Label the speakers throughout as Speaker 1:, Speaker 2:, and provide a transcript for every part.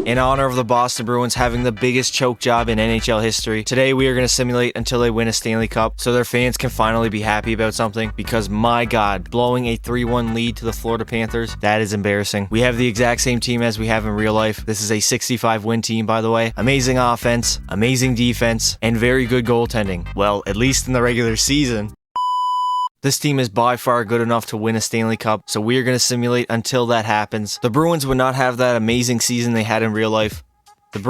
Speaker 1: In honor of the Boston Bruins having the biggest choke job in NHL history, today we are going to simulate until they win a Stanley Cup so their fans can finally be happy about something, because my god, blowing a 3-1 lead to the Florida Panthers, that is embarrassing. We have the exact same team as we have in real life. This is a 65 win team, by the way. Amazing offense, amazing defense, and very good goaltending. Well, at least in the regular season. This team is by far good enough to win a Stanley Cup, so we are going to simulate until that happens. The Bruins would not have that amazing season they had in real life. But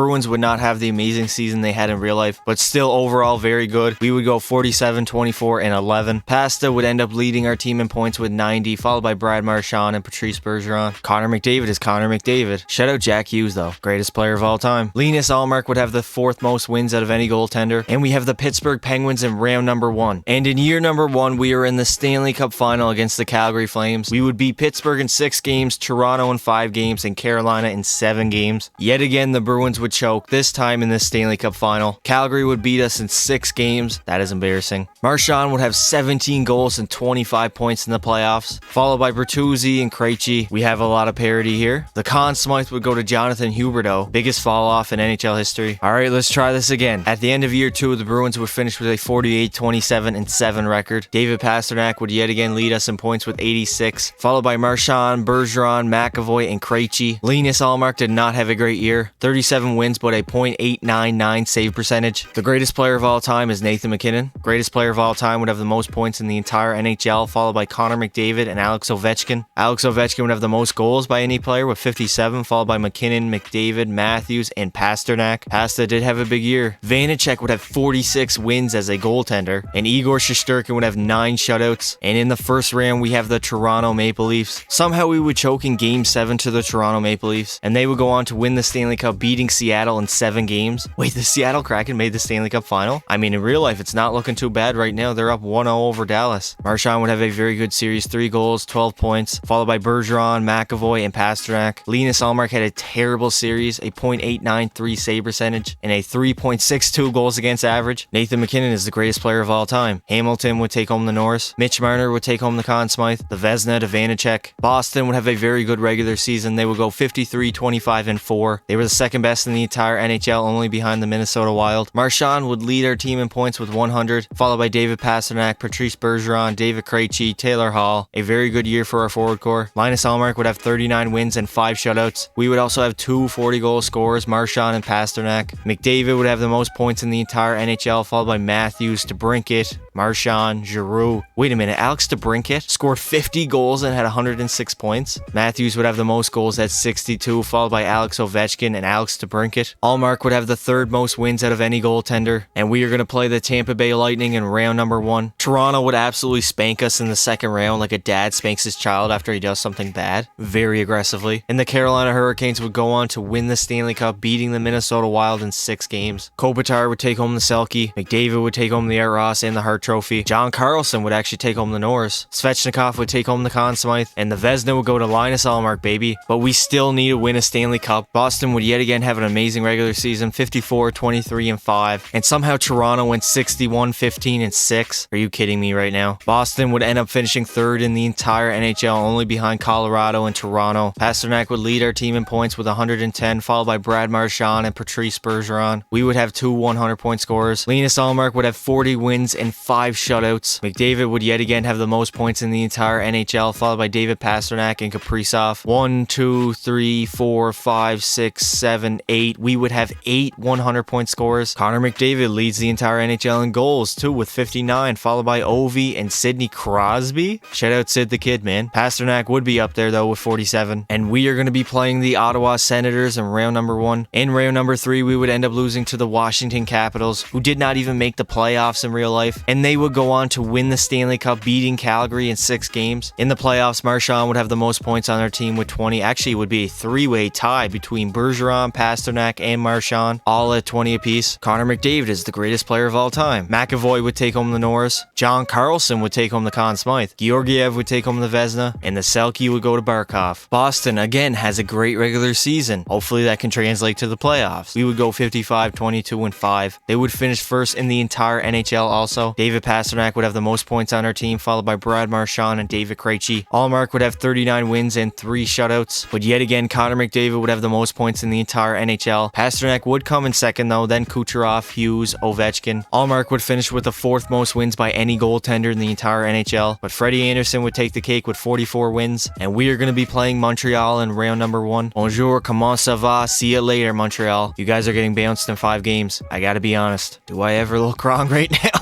Speaker 1: still overall very good. We would go 47, 24, and 11. Pasta would end up leading our team in points with 90, followed by Brad Marchand and Patrice Bergeron. Connor McDavid is Connor McDavid. Shout out Jack Hughes though, greatest player of all time. Linus Ullmark would have the 4th most wins out of any goaltender, and we have the Pittsburgh Penguins in round number 1. And in year number 1, we are in the Stanley Cup final against the Calgary Flames. We would beat Pittsburgh in 6 games, Toronto in 5 games, and Carolina in 7 games. Yet again, the Bruins would choke, this time in this Stanley Cup final. Calgary would beat us in 6 games. That is embarrassing. Marchand would have 17 goals and 25 points in the playoffs, followed by Bertuzzi and Krejci. We have a lot of parity here. The Conn Smythe would go to Jonathan Huberdeau, biggest fall off in NHL history. Alright, let's try this again. At the end of year 2, the Bruins would finish with a 48, 27, and 7 record. David Pastrnak would yet again lead us in points with 86, followed by Marchand, Bergeron, McAvoy, and Krejci. Linus Ullmark did not have a great year. 37 wins, but a .899 save percentage. The greatest player of all time is Nathan MacKinnon. Greatest player of all time would have the most points in the entire NHL, followed by Connor McDavid and Alex Ovechkin. Alex Ovechkin would have the most goals by any player with 57, followed by McKinnon, McDavid, Matthews, and Pastrnak. Pasta did have a big year. Vanacek would have 46 wins as a goaltender, and Igor Shesterkin would have 9 shutouts. And in the first round, we have the Toronto Maple Leafs. Somehow we would choke in Game 7 to the Toronto Maple Leafs, and they would go on to win the Stanley Cup, beating Seattle in 7 games. Wait, the Seattle Kraken made the Stanley Cup final? I mean, in real life, it's not looking too bad right now. They're up 1-0 over Dallas. Marchand would have a very good series, 3 goals, 12 points, followed by Bergeron, McAvoy, and Pastrnak. Linus Ullmark had a terrible series, a .893 save percentage, and a 3.62 goals against average. Nathan MacKinnon is the greatest player of all time. Hamilton would take home the Norris. Mitch Marner would take home the Conn Smythe. The Vezina to Vanacek. Boston would have a very good regular season. They would go 53, 25, and 4. They were the second best in the entire NHL, only behind the Minnesota Wild. Marchand would lead our team in points with 100, followed by David Pastrnak, Patrice Bergeron, David Krejci, Taylor Hall. A very good year for our forward core. Linus Ullmark would have 39 wins and 5 shutouts. We would also have 2 40-goal scorers, Marchand and Pastrnak. McDavid would have the most points in the entire NHL, followed by Matthews, DeBrincat, Marchand, Giroux. Wait a minute, Alex DeBrincat scored 50 goals and had 106 points. Matthews would have the most goals at 62, followed by Alex Ovechkin and Alex DeBrincat. Ullmark would have the 3rd most wins out of any goaltender, and we are going to play the Tampa Bay Lightning in round number 1. Toronto would absolutely spank us in the second round like a dad spanks his child after he does something bad, very aggressively. And the Carolina Hurricanes would go on to win the Stanley Cup, beating the Minnesota Wild in 6 games. Kopitar would take home the Selke. McDavid would take home the Art Ross and the Hart Trophy. John Carlson would actually take home the Norris. Svechnikov would take home the Conn Smythe, and the Vezina would go to Linus Ullmark, baby. But we still need to win a Stanley Cup. Boston would yet again have an amazing regular season, 54, 23, and 5. And somehow Toronto went 61, 15, and 6. Are you kidding me right now? Boston would end up finishing 3rd in the entire NHL, only behind Colorado and Toronto. Pastrnak would lead our team in points with 110, followed by Brad Marchand and Patrice Bergeron. We would have 2 100-point scorers. Linus Ullmark would have 40 wins and 5 shutouts. McDavid would yet again have the most points in the entire NHL, followed by David Pastrnak and Kaprizov. 1, 2, 3, 4, 5, 6, 7, 8. We would have 8 100-point scorers. Connor McDavid leads the entire NHL in goals, too, with 59, followed by Ovi and Sidney Crosby. Shout out Sid the Kid, man. Pastrnak would be up there, though, with 47. And we are going to be playing the Ottawa Senators in round number 1. In round number 3, we would end up losing to the Washington Capitals, who did not even make the playoffs in real life. And they would go on to win the Stanley Cup, beating Calgary in 6 games. In the playoffs, Marchand would have the most points on their team with 20. Actually, it would be a 3-way tie between Bergeron, Pastrnak, and Marchand, all at 20 apiece. Connor McDavid is the greatest player of all time. McAvoy would take home the Norris. John Carlson would take home the Conn Smythe. Georgiev would take home the Vezina, and the Selke would go to Barkov. Boston, again, has a great regular season. Hopefully that can translate to the playoffs. We would go 55, 22, and 5. They would finish first in the entire NHL also. David Pastrnak would have the most points on our team, followed by Brad Marchand and David Krejci. Ullmark would have 39 wins and 3 shutouts, but yet again, Connor McDavid would have the most points in the entire NHL. Pasternak would come in second though, then Kucherov, Hughes, Ovechkin. Allmark would finish with the 4th most wins by any goaltender in the entire NHL, but Freddie Anderson would take the cake with 44 wins, and we are going to be playing Montreal in round number 1. Bonjour, comment ça va? See you later, Montreal. You guys are getting bounced in 5 games. I gotta be honest. Do I ever look wrong right now?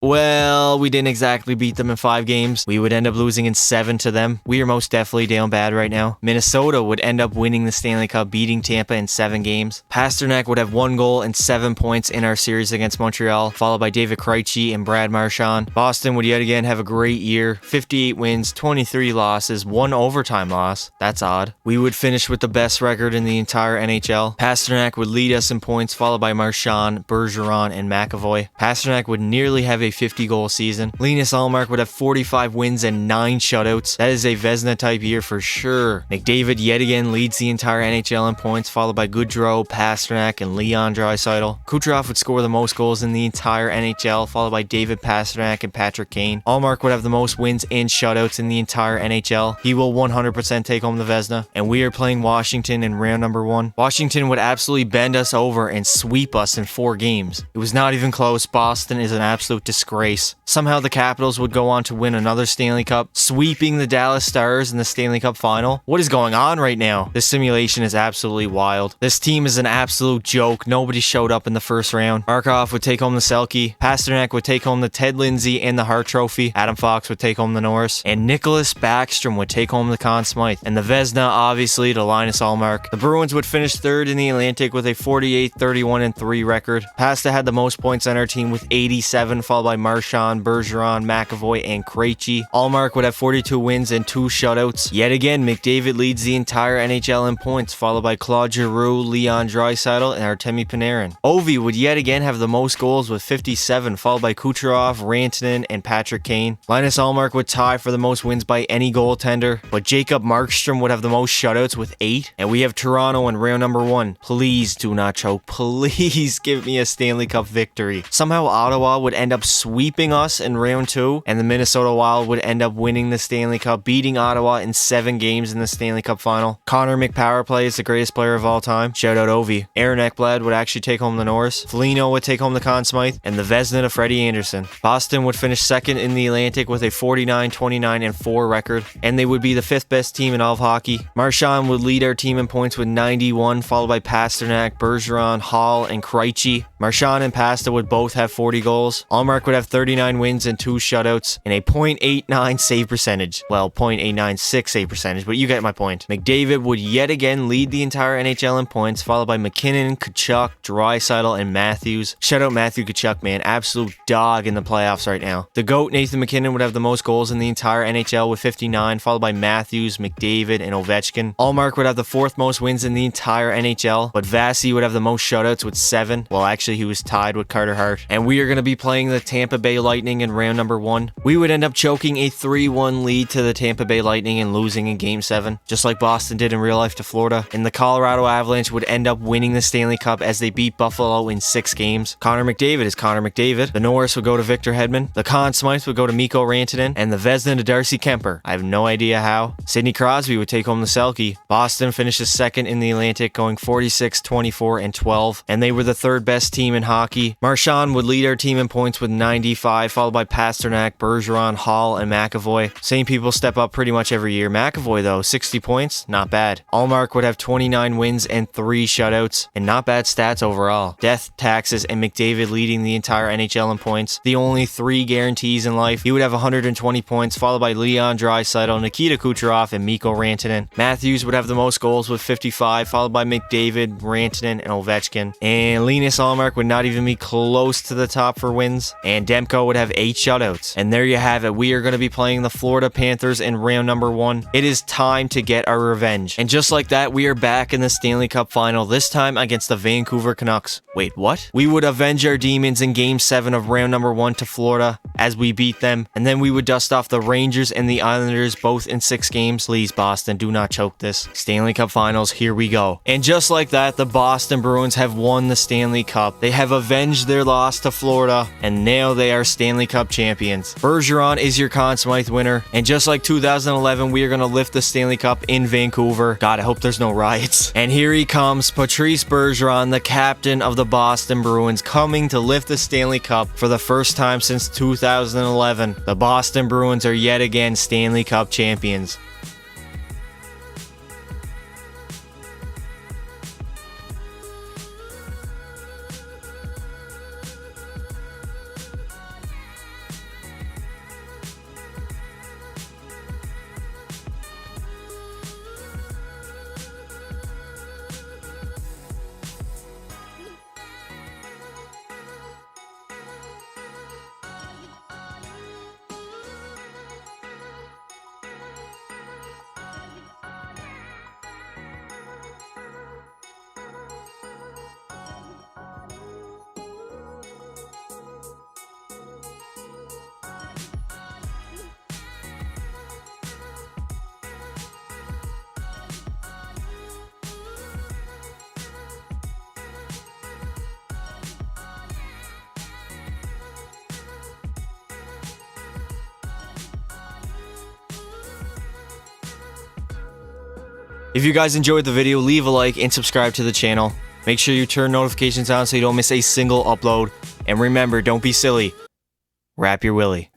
Speaker 1: Well, we didn't exactly beat them in 5 games. We would end up losing in 7 to them. We are most definitely down bad right now. Minnesota would end up winning the Stanley Cup, beating Tampa in 7 games. Pasternak would have 1 goal and 7 points in our series against Montreal, followed by David Krejci and Brad Marchand. Boston would yet again have a great year. 58 wins, 23 losses, 1 overtime loss. That's odd. We would finish with the best record in the entire NHL. Pasternak would lead us in points, followed by Marchand, Bergeron, and McAvoy. Pasternak would nearly have a 50-goal season. Linus Ullmark would have 45 wins and 9 shutouts. That is a Vezina type year for sure. McDavid yet again leads the entire NHL in points, followed by Gaudreau, Pasternak, and Leon Draisaitl. Kucherov would score the most goals in the entire NHL, followed by David Pasternak and Patrick Kane. Ullmark would have the most wins and shutouts in the entire NHL. He will 100% take home the Vezina, and we are playing Washington in round number 1. Washington would absolutely bend us over and sweep us in 4 games. It was not even close. Boston is an absolute disgrace. Somehow the Capitals would go on to win another Stanley Cup, sweeping the Dallas Stars in the Stanley Cup final. What is going on right now? This simulation is absolutely wild. This team is an absolute joke. Nobody showed up in the first round. Markov would take home the Selke. Pasternak would take home the Ted Lindsay and the Hart Trophy. Adam Fox would take home the Norris. And Nicholas Backstrom would take home the Conn Smythe. And the Vezina, obviously, to Linus Ullmark. The Bruins would finish 3rd in the Atlantic with a 48-31-3 record. Pasta had the most points on our team with 87, followed by Marchand, Bergeron, McAvoy, and Krejci. Ullmark would have 42 wins and 2 shutouts. Yet again, McDavid leads the entire NHL in points, followed by Claude Giroux, Leon Draisaitl, and Artemi Panarin. Ovi would yet again have the most goals with 57, followed by Kucherov, Rantanen, and Patrick Kane. Linus Ullmark would tie for the most wins by any goaltender, but Jacob Markstrom would have the most shutouts with 8, and we have Toronto in round number 1. Please do not choke. Please give me a Stanley Cup victory. Somehow Ottawa would end up sweeping us in round 2, and the Minnesota Wild would end up winning the Stanley Cup, beating Ottawa in 7 games in the Stanley Cup final. Connor McPowerplay is the greatest player of all time. Shout out Ovi. Aaron Ekblad would actually take home the Norris. Foligno would take home the Conn Smythe, and the Vezina to Freddie Anderson. Boston would finish 2nd in the Atlantic with a 49-29-4 record, and they would be the 5th best team in all of hockey. Marchand would lead our team in points with 91, followed by Pasternak, Bergeron, Hall, and Krejci. Marchand and Pasta would both have 40 goals. Ullmark would have 39 wins and 2 shutouts, and a .89 save percentage. Well, .896 save percentage, but you get my point. McDavid would yet again lead the entire NHL in points, followed by McKinnon, Tkachuk, Draisaitl, and Matthews. Shout out Matthew Tkachuk, man. Absolute dog in the playoffs right now. The GOAT, Nathan McKinnon, would have the most goals in the entire NHL with 59, followed by Matthews, McDavid, and Ovechkin. Ullmark would have the 4th most wins in the entire NHL, but Vasi would have the most shutouts with 7. Well, actually, he was tied with Carter Hart. And we are going to be playing the Tampa Bay Lightning in round number 1. We would end up choking a 3-1 lead to the Tampa Bay Lightning and losing in Game 7, just like Boston did in real life to Florida. And the Colorado Avalanche would end up winning the Stanley Cup as they beat Buffalo in 6 games. Connor McDavid is Connor McDavid. The Norris would go to Victor Hedman. The Conn Smythe would go to Mikko Rantanen. And the Vezina to Darcy Kemper. I have no idea how. Sidney Crosby would take home the Selke. Boston finishes 2nd in the Atlantic, going 46-24-12. And they were the 3rd best team in hockey. Marchand would lead our team in points with 95, followed by Pasternak, Bergeron, Hall, and McAvoy. Same people step up pretty much every year. McAvoy, though, 60 points, not bad. Ullmark would have 29 wins and 3 shutouts, and not bad stats overall. Death, taxes, and McDavid leading the entire NHL in points. The only 3 guarantees in life. He would have 120 points, followed by Leon Draisaitl, Nikita Kucherov, and Mikko Rantanen. Matthews would have the most goals with 55, followed by McDavid, Rantanen, and Ovechkin. And Linus Ullmark would not even be close to the top for wins. And Demko would have 8 shutouts. And there you have it. We are going to be playing the Florida Panthers in round number 1. It is time to get our revenge. And just like that, we are back in the Stanley Cup final, this time against the Vancouver Canucks. Wait, what? We would avenge our demons in Game 7 of round number 1 to Florida as we beat them. And then we would dust off the Rangers and the Islanders both in 6 games. Please, Boston, do not choke this. Stanley Cup finals, here we go. And just like that, the Boston Bruins have won the Stanley Cup. They have avenged their loss to Florida, and now now they are Stanley Cup champions. Bergeron is your Conn Smythe winner, and just like 2011, we are going to lift the Stanley Cup in Vancouver. God, I hope there's no riots. And here he comes, Patrice Bergeron, the captain of the Boston Bruins, coming to lift the Stanley Cup for the first time since 2011. The Boston Bruins are yet again Stanley Cup champions. If you guys enjoyed the video, leave a like and subscribe to the channel. Make sure you turn notifications on so you don't miss a single upload. And remember, don't be silly. Wrap your willy.